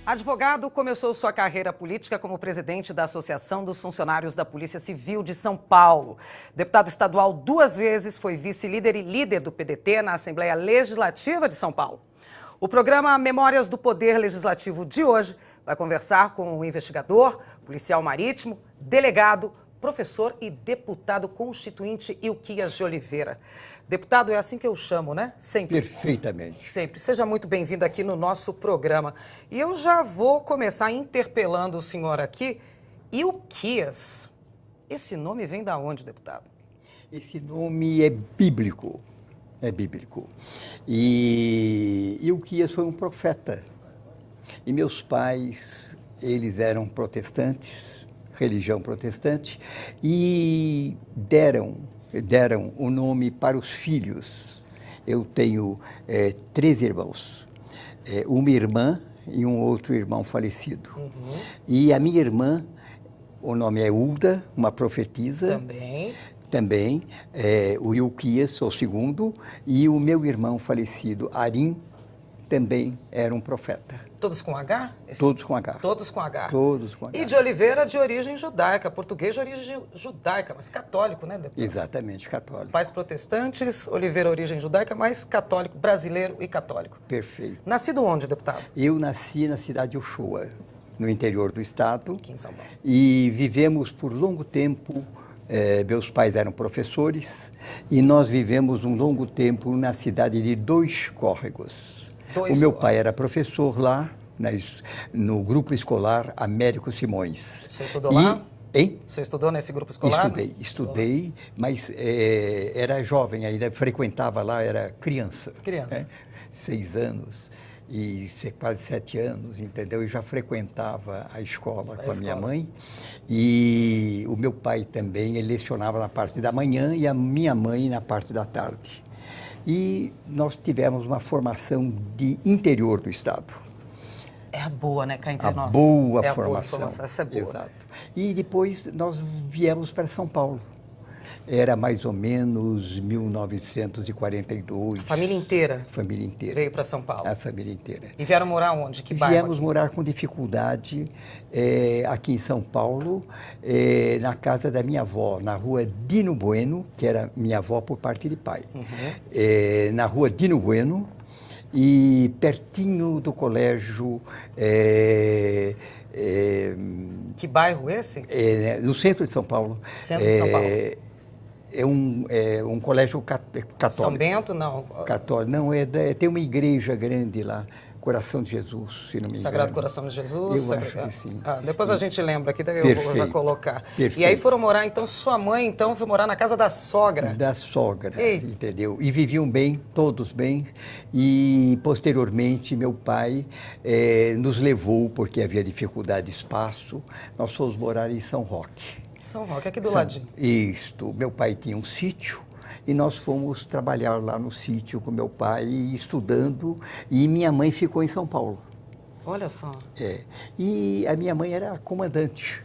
Advogado, começou sua carreira política como presidente da Associação dos Funcionários da Polícia Civil de São Paulo. Deputado estadual 2 vezes, foi vice-líder e líder do PDT na Assembleia Legislativa de São Paulo. O programa Memórias do Poder Legislativo de hoje vai conversar com o investigador, policial marítimo, delegado, professor e deputado constituinte Ilquias de Oliveira. Deputado, é assim que eu chamo, né? Sempre. Perfeitamente. Sempre. Seja muito bem-vindo aqui no nosso programa. E eu já vou começar interpelando o senhor aqui. Ilquias, esse nome vem da onde, deputado? Esse nome é bíblico. É bíblico. E Ilquias foi um profeta. E meus pais, eles eram protestantes, religião protestante, e deram o nome para os filhos. Eu tenho 3 irmãos, uma irmã e um outro irmão falecido. Uhum. E a minha irmã, o nome é Hulda, uma profetisa. Também, o Ilquias, o segundo, e o meu irmão falecido, Arim, também era um profeta. Todos com H? Todos com H. Todos com H. Todos com H. E de Oliveira, de origem judaica, português de origem judaica, mas católico, né, deputado? Exatamente, católico. Pais protestantes, Oliveira, origem judaica, mas católico, brasileiro e católico. Perfeito. Nascido onde, deputado? Eu nasci na cidade de Uchoa, no interior do estado. Aqui em São Paulo. E vivemos por longo tempo. Meus pais eram professores e nós vivemos um longo tempo na cidade de Dois Córregos. O meu pai era professor lá no grupo escolar Américo Simões. Você estudou lá? Hein? Você estudou nesse grupo escolar? Estudei, mas era jovem ainda, frequentava lá, era criança. 6 anos e quase 7 anos, entendeu? Eu já frequentava a escola com a minha mãe. E o meu pai também, ele lecionava na parte da manhã e a minha mãe na parte da tarde. E nós tivemos uma formação de interior do estado. É a boa, né, cá entre nós? Boa é formação. A boa formação, essa é boa. Exato. E depois nós viemos para São Paulo. Era mais ou menos 1942. A família inteira? Família inteira. Veio para São Paulo? A família inteira. E vieram morar onde? Que bairro? Viemos morar com dificuldade aqui em São Paulo, na casa da minha avó, na rua Dino Bueno, que era minha avó por parte de pai. Uhum. Na rua Dino Bueno e pertinho do colégio... que bairro esse? No centro de São Paulo. Centro de São Paulo. É um colégio católico. São Bento, não? Católico, não, tem uma igreja grande lá, Coração de Jesus, se não me engano. Sagrado Coração de Jesus? Eu acho que sim. Depois a gente lembra aqui, daí eu vou já colocar. Perfeito. E aí foram morar, então, sua mãe, foi morar na casa da sogra? Da sogra, entendeu? E viviam bem, todos bem, e posteriormente meu pai nos levou, porque havia dificuldade de espaço, nós fomos morar em São Roque. São Roque, aqui do ladinho. Isto. Meu pai tinha um sítio e nós fomos trabalhar lá no sítio com meu pai, estudando, e minha mãe ficou em São Paulo. Olha só. E a minha mãe era comandante.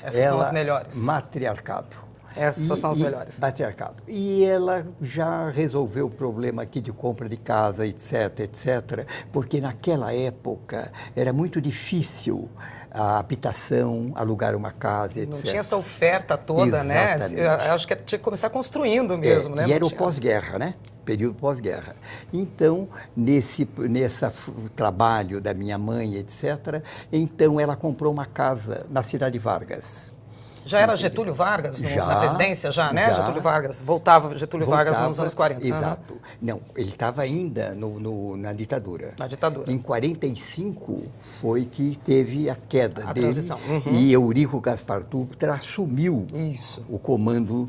Essas são as melhores. Matriarcado. Essas são as melhores. Matriarcado. E ela já resolveu o problema aqui de compra de casa, etc, porque naquela época era muito difícil a habitação, alugar uma casa, etc. Não tinha essa oferta toda, exatamente, né? Eu acho que tinha que começar construindo mesmo, né? E era o pós-guerra, né? Período pós-guerra. Então, nesse trabalho da minha mãe, etc., então ela comprou uma casa na Cidade de Vargas. Já era Getúlio Vargas na presidência, né? Getúlio Vargas, voltava Vargas nos anos 40. Exato. Não, ele estava ainda na ditadura. Na ditadura. Em 45 foi que teve a queda dele. Transição. Uhum. E Eurico Gaspar Dutra assumiu o comando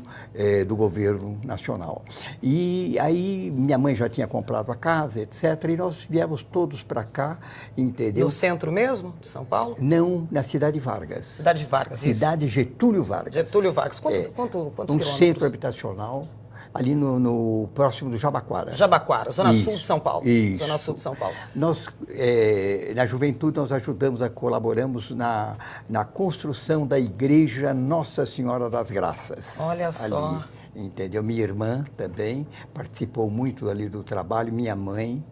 do governo nacional. E aí minha mãe já tinha comprado a casa, etc. E nós viemos todos para cá, entendeu? No centro mesmo, de São Paulo? Não, na Cidade de Vargas. Cidade de Vargas, Cidade Getúlio Vargas. Getúlio Vargas. Quantos quilômetros? Centro habitacional, ali no próximo do Jabaquara. Jabaquara, Zona Sul de São Paulo. Isso. Zona Sul de São Paulo. Nós, na juventude, nós colaboramos na construção da Igreja Nossa Senhora das Graças. Olha só. Entendeu? Minha irmã também participou muito ali do trabalho, minha mãe.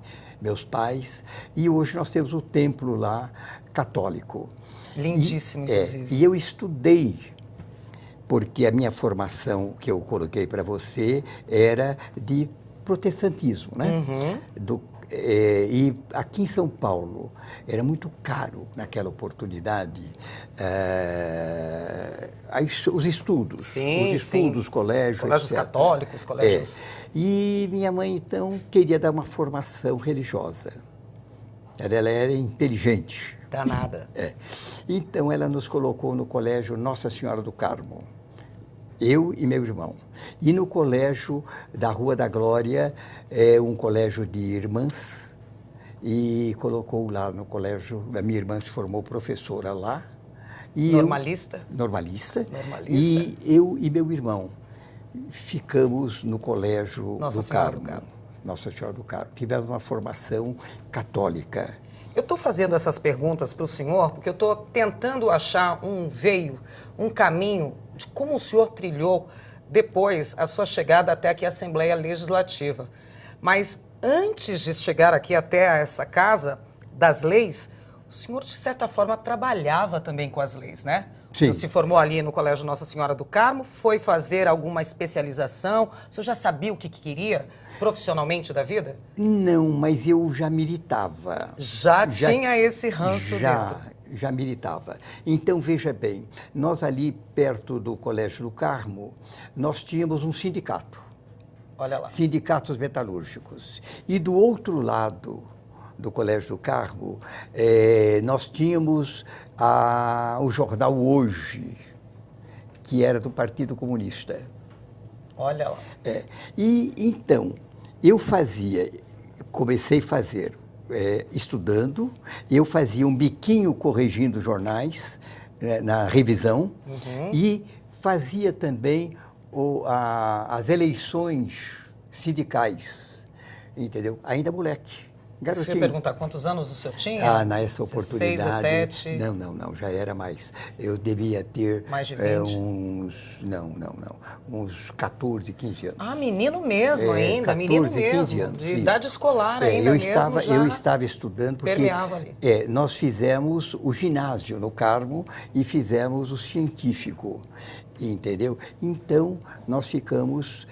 meus pais, e hoje nós temos o templo lá católico. Lindíssimo, inclusive. E eu estudei, porque a minha formação que eu coloquei para você era de protestantismo, né? E aqui em São Paulo era muito caro naquela oportunidade os estudos, sim, colégios, colégios etc. católicos, colégios. E minha mãe então queria dar uma formação religiosa. Ela era inteligente. Danada. Então ela nos colocou no colégio Nossa Senhora do Carmo. Eu e meu irmão. E no colégio da Rua da Glória, um colégio de irmãs, e colocou lá no colégio, a minha irmã se formou professora lá. E Normalista? Normalista. E eu e meu irmão ficamos no colégio do Carmo, Nossa Senhora do Carmo. Tivemos uma formação católica. Eu estou fazendo essas perguntas para o senhor porque eu estou tentando achar um caminho de como o senhor trilhou depois a sua chegada até aqui à Assembleia Legislativa. Mas antes de chegar aqui até essa Casa das Leis, o senhor, de certa forma, trabalhava também com as leis, né? Sim. O senhor se formou ali no Colégio Nossa Senhora do Carmo, foi fazer alguma especialização? O senhor já sabia o que queria profissionalmente da vida? Não, mas eu já militava. Já tinha esse ranço dentro? Já militava. Então, veja bem, nós ali perto do Colégio do Carmo, nós tínhamos um sindicato. Olha lá. Sindicatos metalúrgicos. E do outro lado do Colégio do Carmo, nós tínhamos o jornal Hoje, que era do Partido Comunista. Olha lá. E então, comecei a fazer, estudando, eu fazia um biquinho corrigindo jornais na revisão e fazia também as eleições sindicais, entendeu? Ainda moleque. Garotinho. Você ia perguntar quantos anos o senhor tinha? Nessa oportunidade. 16, 17? Não, já era mais. Eu devia ter mais de 20? Uns 14, 15 anos. Ah, menino mesmo ainda, 14, menino mesmo, 15 anos, de idade escolar ainda eu estava estudando porque permeava ali. Nós fizemos o ginásio no Carmo e fizemos o científico. Entendeu? Então, nós ficamos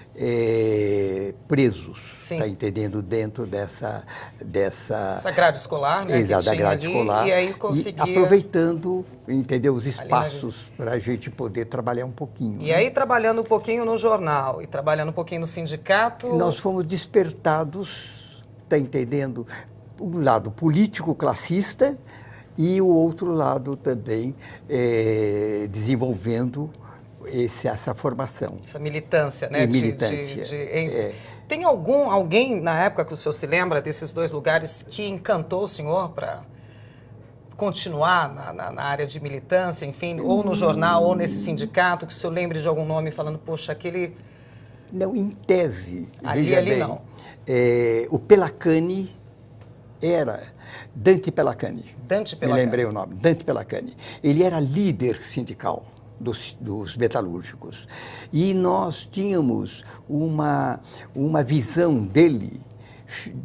presos, está entendendo? Dentro dessa grade escolar, né? Exato, da grade escolar. E aí conseguia... aproveitando, entendeu? Os espaços para a gente poder trabalhar um pouquinho. E aí, trabalhando um pouquinho no jornal e trabalhando um pouquinho no sindicato... Nós fomos despertados, está entendendo? Um lado político classista e o outro lado também desenvolvendo essa formação. Essa militância, né? Militância. Tem alguém na época que o senhor se lembra desses dois lugares que encantou o senhor para continuar na área de militância, enfim, ou no jornal, ou nesse sindicato, que o senhor lembre de algum nome falando, poxa, aquele... Não, em tese, ali bem, não. O Pelacani era Dante Pelacani. Dante Pelacani. Me lembrei o nome, Dante Pelacani. Ele era líder sindical dos metalúrgicos. E nós tínhamos uma visão dele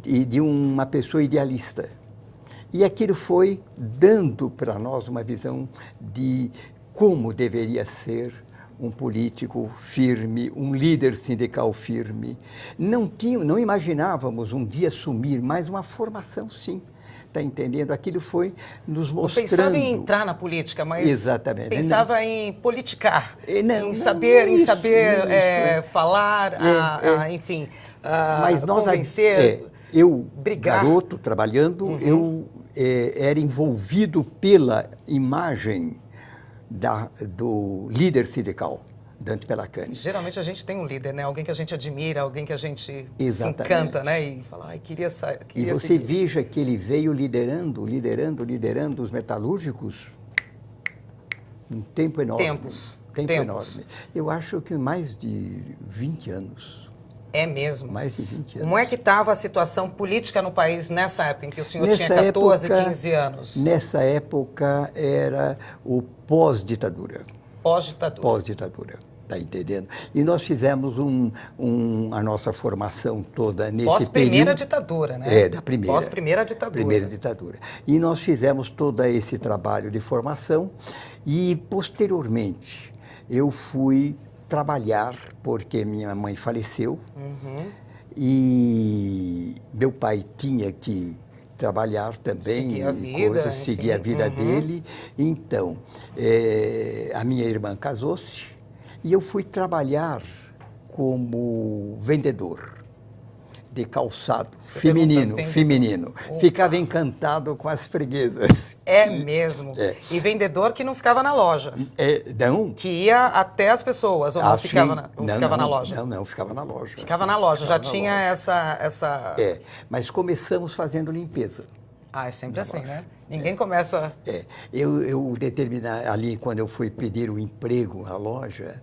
de uma pessoa idealista. E aquilo foi dando para nós uma visão de como deveria ser um político firme, um líder sindical firme. Não imaginávamos um dia assumir, mas uma formação, sim. Está entendendo? Aquilo foi nos mostrando... Não pensava em entrar na política, mas exatamente, pensava em politicar, em saber falar, enfim, mas nós, convencer, eu, brigar. Garoto, trabalhando, eu era envolvido pela imagem do líder sindical, Dante Pelacani. Geralmente a gente tem um líder, né? Alguém que a gente admira, alguém que a gente exatamente. Se encanta, né? E fala, ai, queria E você seguir. veja que ele veio liderando os metalúrgicos um tempo enorme. Tempos. Enorme. Eu acho que mais de 20 anos. É mesmo? Mais de 20 anos. Como é que estava a situação política no país nessa época, em que o senhor tinha 14, 15 anos? Nessa época era o pós-ditadura. Pós-ditadura. Pós-ditadura. Tá entendendo? E nós fizemos a nossa formação toda nesse período. Pós-primeira ditadura, né? É, da primeira. Pós-primeira ditadura. Primeira ditadura. E nós fizemos todo esse trabalho de formação e, posteriormente, eu fui trabalhar, porque minha mãe faleceu, e meu pai tinha que trabalhar também, seguir a vida dele. Então, a minha irmã casou-se, e eu fui trabalhar como vendedor de calçado feminino. Ficava encantado com as freguesas. É mesmo? É. E vendedor que não ficava na loja? Não. Que ia até as pessoas, ou não ficava na loja? Não, ficava na loja. Ficava na loja, já tinha essa... Mas começamos fazendo limpeza. É sempre assim, né? Ninguém começa... Eu determinei ali, quando eu fui pedir o emprego na loja,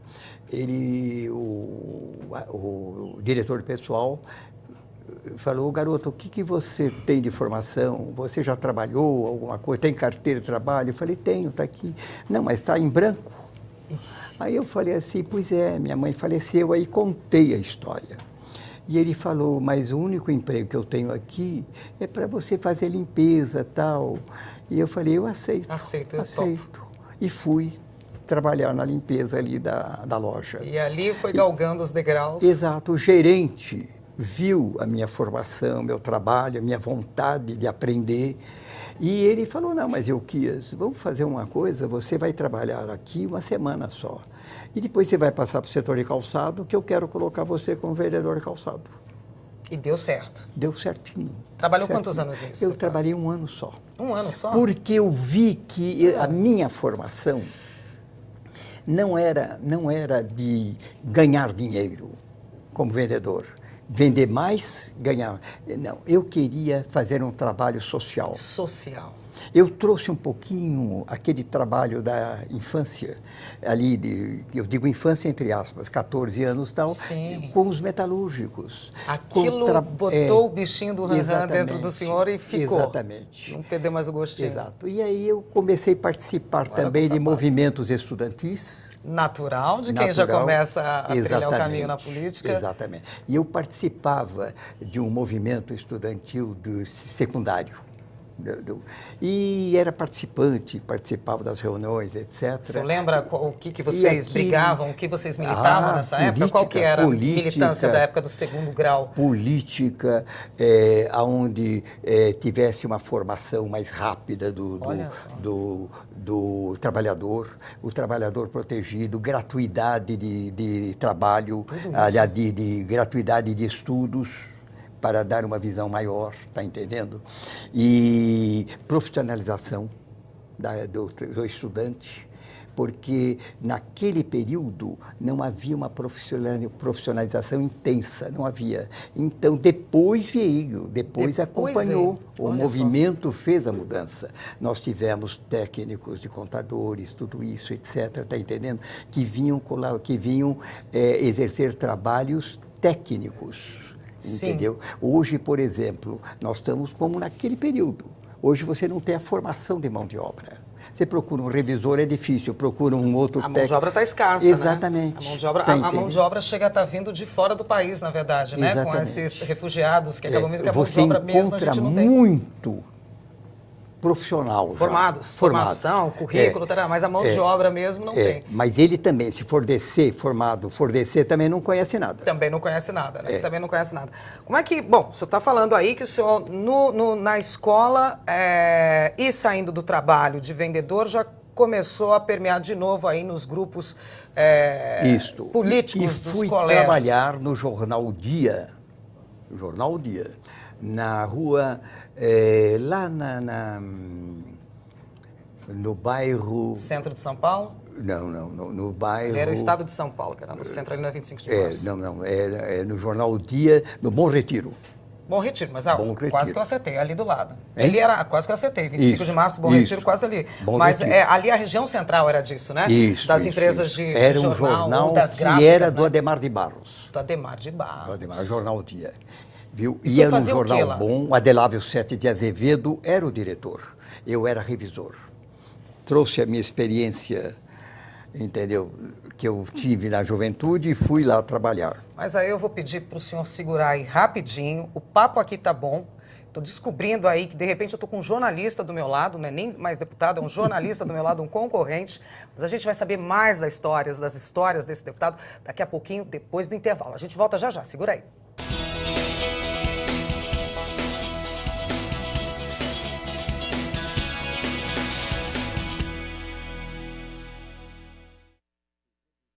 o diretor de pessoal falou: garoto, o que você tem de formação? Você já trabalhou alguma coisa? Tem carteira de trabalho? Eu falei: tenho, está aqui. Não, mas está em branco. Aí eu falei assim: pois é, minha mãe faleceu. Aí contei a história. E ele falou: mas o único emprego que eu tenho aqui é para você fazer limpeza, tal. E eu falei: eu aceito. Aceito. E fui trabalhar na limpeza ali da loja. E ali foi galgando os degraus. Exato. O gerente viu a minha formação, meu trabalho, a minha vontade de aprender. E ele falou: não, mas Euquias, vamos fazer uma coisa, você vai trabalhar aqui uma semana só. E depois você vai passar para o setor de calçado, que eu quero colocar você como vendedor de calçado. E deu certo? Deu certinho. Trabalhou quantos anos nisso? Eu trabalhei 1 ano só. 1 ano só? Porque eu vi que a minha formação não era de ganhar dinheiro como vendedor. Vender mais, ganhar. Não, eu queria fazer um trabalho social. Social. Eu trouxe um pouquinho aquele trabalho da infância, ali, eu digo infância entre aspas, 14 anos e tal, com os metalúrgicos. Aquilo botou o bichinho do rã dentro do senhor e ficou. Exatamente. Não perdeu mais o gostinho. Exato. E aí eu comecei a participar também de movimentos estudantis. Natural, de quem já começa a trilhar o caminho na política. Exatamente. E eu participava de um movimento estudantil do secundário. E era participava das reuniões, etc. Você lembra o que vocês brigavam, o que vocês militavam nessa época? Qual que era a militância da época do 2º grau? Política, onde tivesse uma formação mais rápida do trabalhador, o trabalhador protegido, gratuidade de trabalho, de gratuidade de estudos, para dar uma visão maior, está entendendo? E profissionalização do estudante, porque naquele período não havia uma profissionalização intensa, não havia. Então, depois acompanhou, o movimento fez a mudança. Nós tivemos técnicos de contadores, tudo isso, etc., está entendendo? Que vinham exercer trabalhos técnicos. Entendeu? Hoje, por exemplo, nós estamos como naquele período. Hoje você não tem a formação de mão de obra. Você procura um revisor, é difícil, procura um outro técnico. A mão de obra está escassa, exatamente. Né? A mão de obra chega a estar vindo de fora do país, na verdade, né? Com esses refugiados que acabam vindo, que a mão de obra mesmo a gente não tem. Você encontra muito profissional. Formação, currículo, mas a mão de obra mesmo não tem. Mas ele também, se for descer, também não conhece nada. Também não conhece nada, né? Também não conhece nada. Como é que, bom, o senhor está falando aí que o senhor, na escola e saindo do trabalho de vendedor, já começou a permear de novo aí nos grupos políticos dos colégios. E fui trabalhar no Jornal Dia, na rua... lá no bairro... Centro de São Paulo? Não, no bairro... Ele era o estado de São Paulo, que era no centro, ali na 25 de março. É no Jornal Dia, no Bom Retiro. Bom Retiro, mas quase que eu acertei, ali do lado. Hein? Ele era, quase que eu acertei, 25 de março, Bom Retiro, quase ali. Mas ali a região central era disso, né? Das empresas de era um jornal das gráficas, que era do Ademar de Barros. Do Ademar de Barros. Jornal Dia. Viu? E era um jornal bom, o Adelávio Sete de Azevedo era o diretor, eu era revisor. Trouxe a minha experiência entendeu? Que eu tive na juventude e fui lá trabalhar. Mas aí eu vou pedir para o senhor segurar aí rapidinho. O papo aqui tá bom. Estou descobrindo aí que, de repente, eu estou com um jornalista do meu lado, não é nem mais deputado, é um jornalista do meu lado, um concorrente. Mas a gente vai saber mais das histórias desse deputado daqui a pouquinho, depois do intervalo. A gente volta já já, segura aí.